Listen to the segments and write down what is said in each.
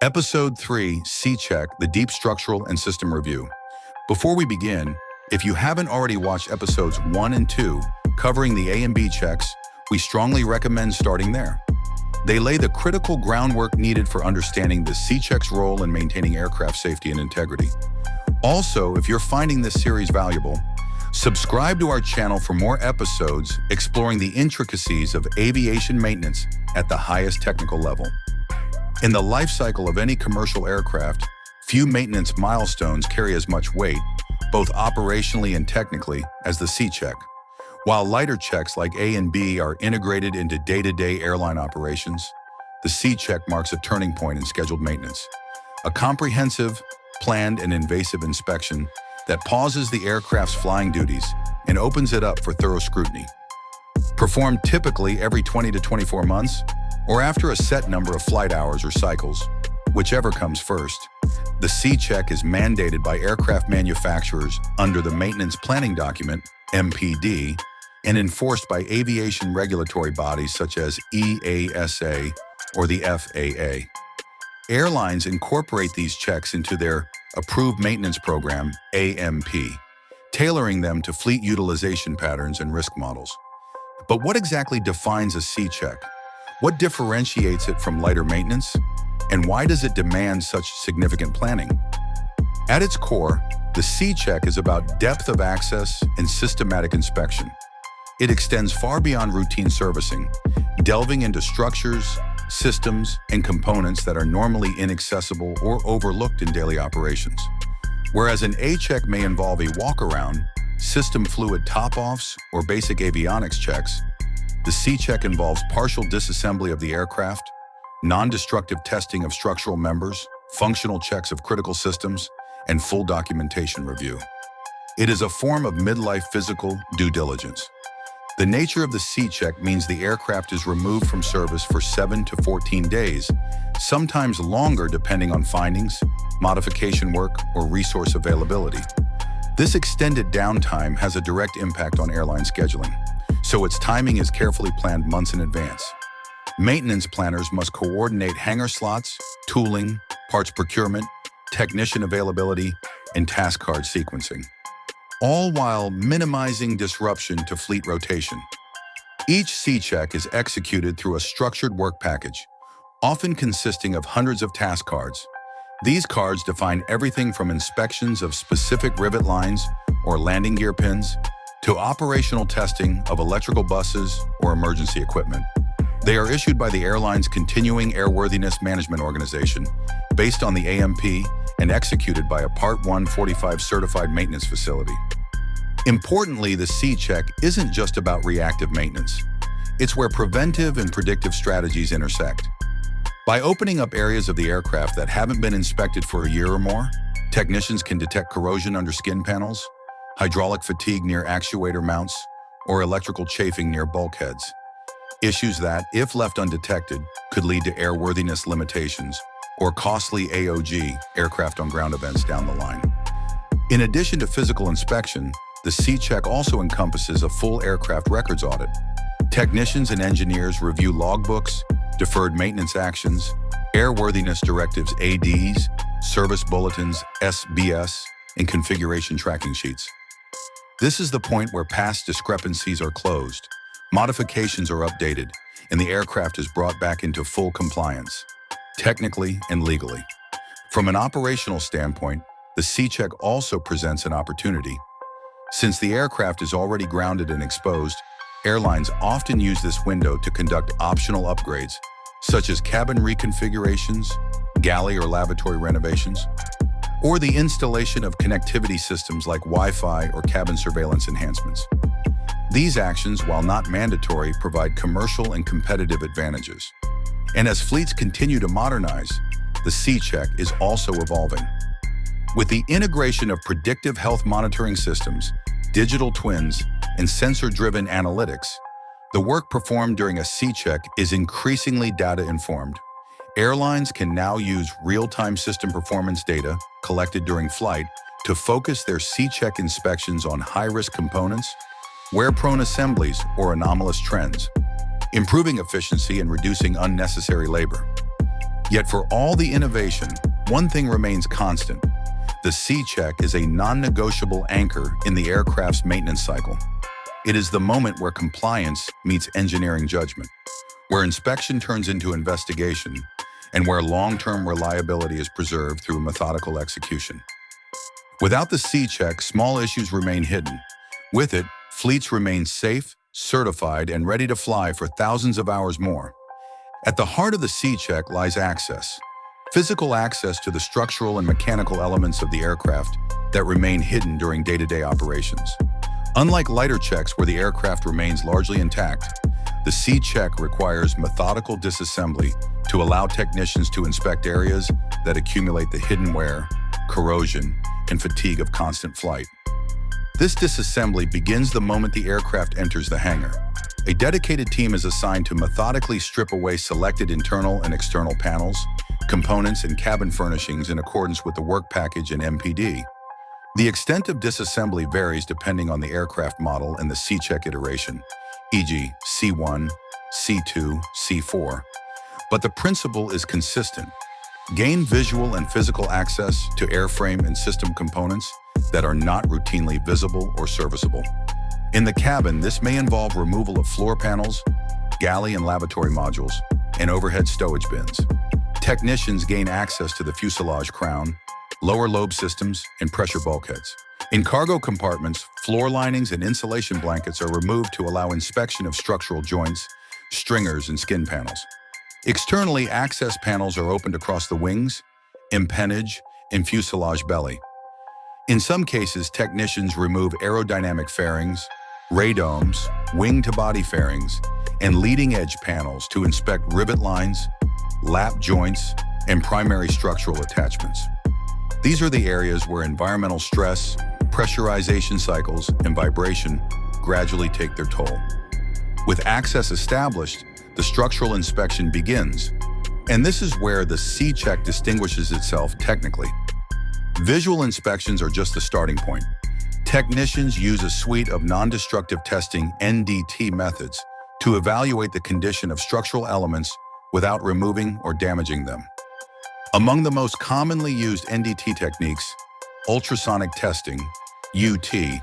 Episode 3, C-Check, the Deep Structural and System Review. Before we begin, if you haven't already watched episodes 1 and 2 covering the A and B checks, we strongly recommend starting there. They lay the critical groundwork needed for understanding the C-Check's role in maintaining aircraft safety and integrity. Also, if you're finding this series valuable, subscribe to our channel for more episodes exploring the intricacies of aviation maintenance at the highest technical level. In the life cycle of any commercial aircraft, few maintenance milestones carry as much weight, both operationally and technically, as the C-Check. While lighter checks like A and B are integrated into day-to-day airline operations, the C-Check marks a turning point in scheduled maintenance. A comprehensive, planned, and invasive inspection that pauses the aircraft's flying duties and opens it up for thorough scrutiny. Performed typically every 20 to 24 months, or after a set number of flight hours or cycles, whichever comes first, the C-Check is mandated by aircraft manufacturers under the Maintenance Planning Document, MPD, and enforced by aviation regulatory bodies such as EASA or the FAA. Airlines incorporate these checks into their Approved Maintenance Program, AMP, tailoring them to fleet utilization patterns and risk models. But what exactly defines a C-Check? What differentiates it from lighter maintenance? And why does it demand such significant planning? At its core, the C-Check is about depth of access and systematic inspection. It extends far beyond routine servicing, delving into structures, systems, and components that are normally inaccessible or overlooked in daily operations. Whereas an A-Check may involve a walk-around, system fluid top-offs, or basic avionics checks, the C-Check involves partial disassembly of the aircraft, non-destructive testing of structural members, functional checks of critical systems, and full documentation review. It is a form of midlife physical due diligence. The nature of the C-Check means the aircraft is removed from service for 7 to 14 days, sometimes longer depending on findings, modification work, or resource availability. This extended downtime has a direct impact on airline scheduling, so its timing is carefully planned months in advance. Maintenance planners must coordinate hangar slots, tooling, parts procurement, technician availability, and task card sequencing, all while minimizing disruption to fleet rotation. Each C-Check is executed through a structured work package, often consisting of hundreds of task cards. These cards define everything from inspections of specific rivet lines or landing gear pins to operational testing of electrical buses or emergency equipment. They are issued by the airline's Continuing Airworthiness Management Organization, based on the AMP and executed by a Part 145 certified maintenance facility. Importantly, the C-Check isn't just about reactive maintenance. It's where preventive and predictive strategies intersect. By opening up areas of the aircraft that haven't been inspected for a year or more, technicians can detect corrosion under skin panels, hydraulic fatigue near actuator mounts, or electrical chafing near bulkheads. Issues that, if left undetected, could lead to airworthiness limitations or costly AOG, aircraft on ground events, down the line. In addition to physical inspection, the C-Check also encompasses a full aircraft records audit. Technicians and engineers review logbooks, deferred maintenance actions, airworthiness directives ADs, service bulletins SBS, and configuration tracking sheets. This is the point where past discrepancies are closed, modifications are updated, and the aircraft is brought back into full compliance, technically and legally. From an operational standpoint, the C-Check also presents an opportunity. Since the aircraft is already grounded and exposed, airlines often use this window to conduct optional upgrades, such as cabin reconfigurations, galley or lavatory renovations, or the installation of connectivity systems like Wi-Fi or cabin surveillance enhancements. These actions, while not mandatory, provide commercial and competitive advantages. And as fleets continue to modernize, the C-Check is also evolving. With the integration of predictive health monitoring systems, digital twins, and sensor-driven analytics, the work performed during a C-Check is increasingly data-informed. Airlines can now use real-time system performance data collected during flight to focus their C-Check inspections on high-risk components, wear-prone assemblies, or anomalous trends, improving efficiency and reducing unnecessary labor. Yet for all the innovation, one thing remains constant. The C-check is a non-negotiable anchor in the aircraft's maintenance cycle. It is the moment where compliance meets engineering judgment, where inspection turns into investigation, and where long-term reliability is preserved through methodical execution. Without the C-check, small issues remain hidden. With it, fleets remain safe, certified, and ready to fly for thousands of hours more. At the heart of the C-check lies access, physical access to the structural and mechanical elements of the aircraft that remain hidden during day-to-day operations. Unlike lighter checks where the aircraft remains largely intact, the C-check requires methodical disassembly to allow technicians to inspect areas that accumulate the hidden wear, corrosion, and fatigue of constant flight. This disassembly begins the moment the aircraft enters the hangar. A dedicated team is assigned to methodically strip away selected internal and external panels, components, and cabin furnishings in accordance with the work package and MPD. The extent of disassembly varies depending on the aircraft model and the C-check iteration, e.g. C1, C2, C4. But the principle is consistent. Gain visual and physical access to airframe and system components that are not routinely visible or serviceable. In the cabin, this may involve removal of floor panels, galley and lavatory modules, and overhead stowage bins. Technicians gain access to the fuselage crown, lower lobe systems, and pressure bulkheads. In cargo compartments, floor linings and insulation blankets are removed to allow inspection of structural joints, stringers, and skin panels. Externally, access panels are opened across the wings, empennage, and fuselage belly. In some cases, technicians remove aerodynamic fairings, radomes, wing-to-body fairings, and leading-edge panels to inspect rivet lines, lap joints, and primary structural attachments. These are the areas where environmental stress, pressurization cycles, and vibration gradually take their toll. With access established, the structural inspection begins, and this is where the C-check distinguishes itself technically. Visual inspections are just the starting point. Technicians use a suite of non-destructive testing (NDT) methods to evaluate the condition of structural elements without removing or damaging them. Among the most commonly used NDT techniques, ultrasonic testing, UT,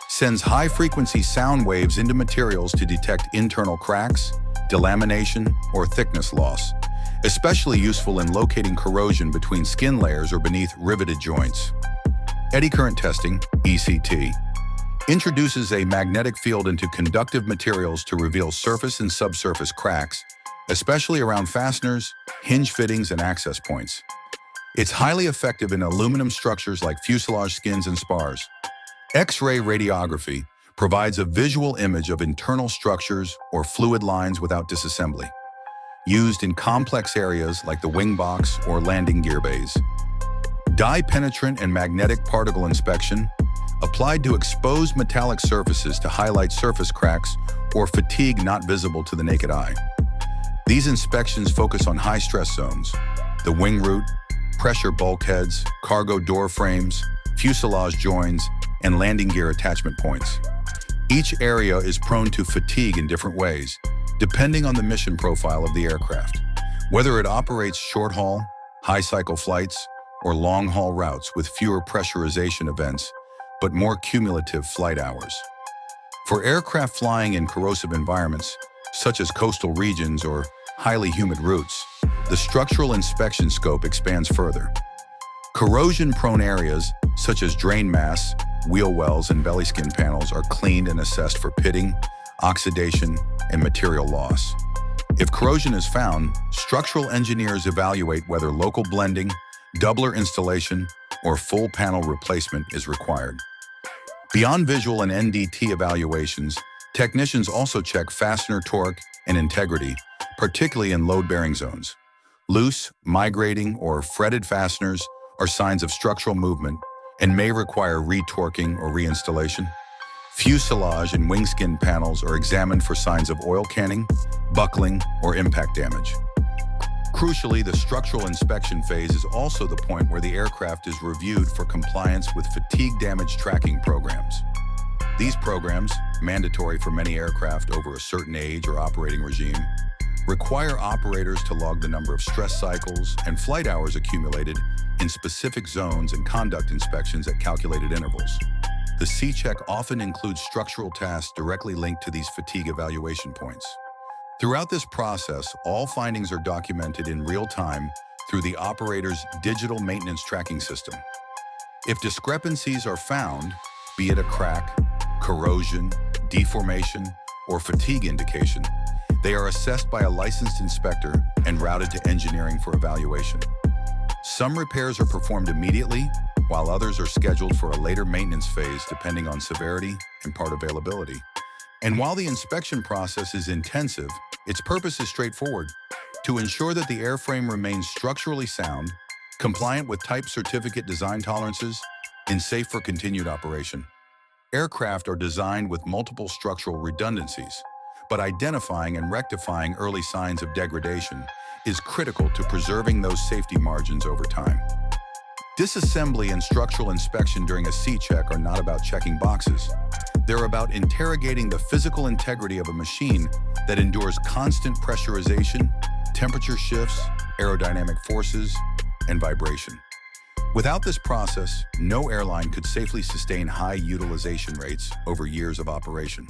sends high-frequency sound waves into materials to detect internal cracks, delamination, or thickness loss, especially useful in locating corrosion between skin layers or beneath riveted joints. Eddy current testing, ECT, introduces a magnetic field into conductive materials to reveal surface and subsurface cracks, especially around fasteners, hinge fittings, and access points. It's highly effective in aluminum structures like fuselage skins and spars. X-ray radiography provides a visual image of internal structures or fluid lines without disassembly, used in complex areas like the wing box or landing gear bays. Dye penetrant and magnetic particle inspection, applied to exposed metallic surfaces to highlight surface cracks or fatigue not visible to the naked eye. These inspections focus on high-stress zones, the wing root, pressure bulkheads, cargo door frames, fuselage joins, and landing gear attachment points. Each area is prone to fatigue in different ways, depending on the mission profile of the aircraft, whether it operates short-haul, high-cycle flights, or long-haul routes with fewer pressurization events, but more cumulative flight hours. For aircraft flying in corrosive environments, such as coastal regions or highly humid routes, the structural inspection scope expands further. Corrosion-prone areas, such as drain mass, wheel wells, and belly skin panels are cleaned and assessed for pitting, oxidation, and material loss. If corrosion is found, structural engineers evaluate whether local blending, doubler installation, or full panel replacement is required. Beyond visual and NDT evaluations, technicians also check fastener torque and integrity, particularly in load-bearing zones. Loose, migrating, or fretted fasteners are signs of structural movement and may require retorquing or reinstallation. Fuselage and wing skin panels are examined for signs of oil canning, buckling, or impact damage. Crucially, the structural inspection phase is also the point where the aircraft is reviewed for compliance with fatigue damage tracking programs. These programs, mandatory for many aircraft over a certain age or operating regime, require operators to log the number of stress cycles and flight hours accumulated in specific zones and conduct inspections at calculated intervals. The C-check often includes structural tasks directly linked to these fatigue evaluation points. Throughout this process, all findings are documented in real time through the operator's digital maintenance tracking system. If discrepancies are found, be it a crack, corrosion, deformation, or fatigue indication, they are assessed by a licensed inspector and routed to engineering for evaluation. Some repairs are performed immediately, while others are scheduled for a later maintenance phase depending on severity and part availability. And while the inspection process is intensive, its purpose is straightforward: to ensure that the airframe remains structurally sound, compliant with type certificate design tolerances, and safe for continued operation. Aircraft are designed with multiple structural redundancies, but identifying and rectifying early signs of degradation is critical to preserving those safety margins over time. Disassembly and structural inspection during a C-check are not about checking boxes. They're about interrogating the physical integrity of a machine that endures constant pressurization, temperature shifts, aerodynamic forces, and vibration. Without this process, no airline could safely sustain high utilization rates over years of operation.